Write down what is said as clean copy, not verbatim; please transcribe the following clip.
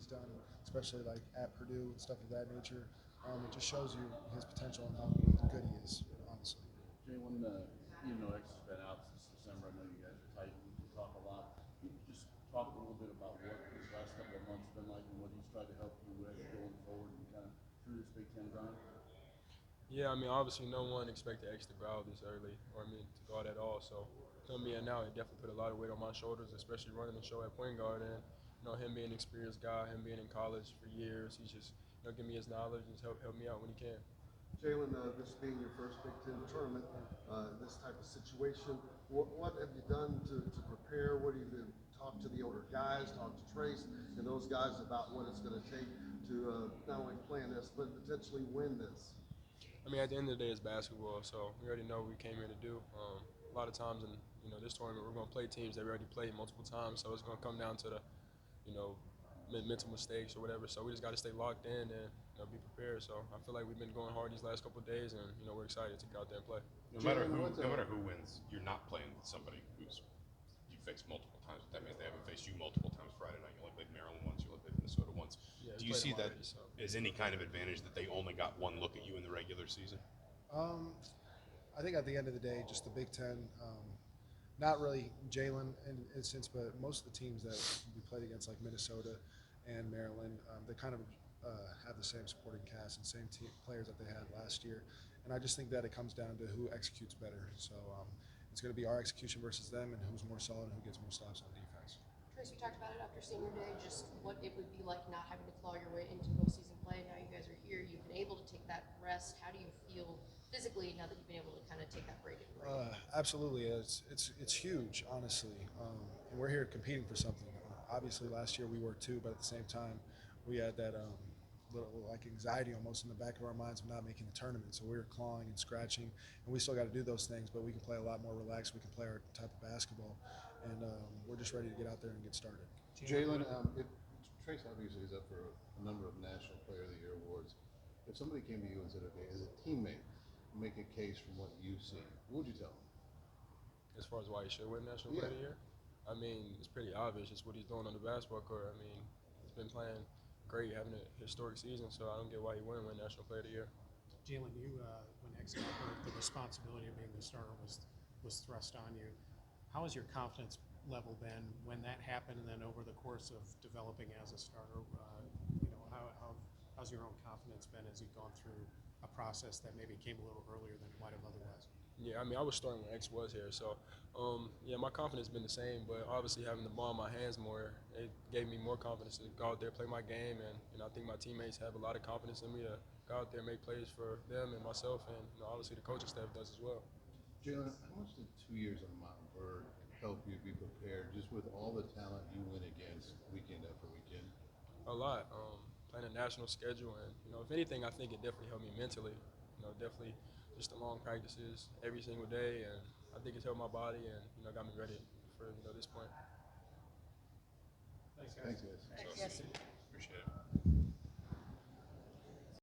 he's done, especially like at Purdue and stuff of that nature. It just shows you his potential and how good he is, honestly. Jalen, X has been out since December. I know you guys are tight and you talk a lot. Can you just talk a little bit about what these last couple of months have been like and what he's tried to help you with going forward and kind of through this Big Ten grind? Yeah, I mean, obviously no one expected X to go out this early, or I mean, to go out at all. So coming in now, it definitely put a lot of weight on my shoulders, especially running the show at point guard. And him being an experienced guy, him being in college for years, he's just giving me his knowledge and help me out when he can. Jalen, this being your first Big Ten tournament, this type of situation, what have you done to prepare? What have you been talk to the older guys, talk to Trayce and those guys about what it's going to take to not only play in this, but potentially win this? I mean, at the end of the day, it's basketball, so we already know what we came here to do. A lot of times in this tournament, we're going to play teams that we already played multiple times, so it's going to come down to the mental mistakes or whatever. So we just got to stay locked in and be prepared. So I feel like we've been going hard these last couple of days, and we're excited to go out there and play. No matter who wins, you're not playing with somebody who's you faced multiple times. That means they haven't faced you multiple times Friday night. You only played Maryland once, you only played Minnesota once. Yeah, do you see that as any kind of advantage that they only got one look at you in the regular season? I think at the end of the day, just the Big Ten, not really Jalen in a sense, but most of the teams that we played against, like Minnesota and Maryland, they kind of have the same supporting cast and same team players that they had last year. And I just think that it comes down to who executes better. So it's going to be our execution versus them and who's more solid and who gets more stops on defense. Trayce, you talked about it after senior day, just what it would be like not having to claw your way into postseason play. Now you guys are here. You've been able to take that rest. How do you feel physically now that you've been able to kind of take that break? Absolutely. It's huge, honestly. And we're here competing for something. Obviously, last year we were too, but at the same time, we had that little like anxiety almost in the back of our minds of not making the tournament. So we were clawing and scratching, and we still got to do those things, but we can play a lot more relaxed. We can play our type of basketball, and we're just ready to get out there and get started. Jalen, Trayce obviously is up for a number of National Player of the Year awards. If somebody came to you and said, okay, as a teammate, make a case from what you see, what would you tell them? As far as why he should win National Player of the Year? I mean, it's pretty obvious. It's what he's doing on the basketball court. I mean, he's been playing great, having a historic season, so I don't get why he wouldn't win National Player of the Year. Jalen, when X got hurt, the responsibility of being the starter was thrust on you. How has your confidence level been when that happened, and then over the course of developing as a starter? How's your own confidence been as you've gone through a process that maybe came a little earlier than it might have otherwise? Yeah, I mean, I was starting when X was here, so my confidence has been the same. But obviously, having the ball in my hands more, it gave me more confidence to go out there, play my game, and I think my teammates have a lot of confidence in me to go out there, make plays for them and myself, and obviously the coaching staff does as well. Jalen, how much did 2 years on Mountain Bird help you be prepared, just with all the talent you went against weekend after weekend? A lot. Playing a national schedule, and if anything, I think it definitely helped me mentally. Definitely just the long practices every single day, and I think it's helped my body and got me ready for this point. Thanks, guys. Thanks, guys. Yes. Appreciate it.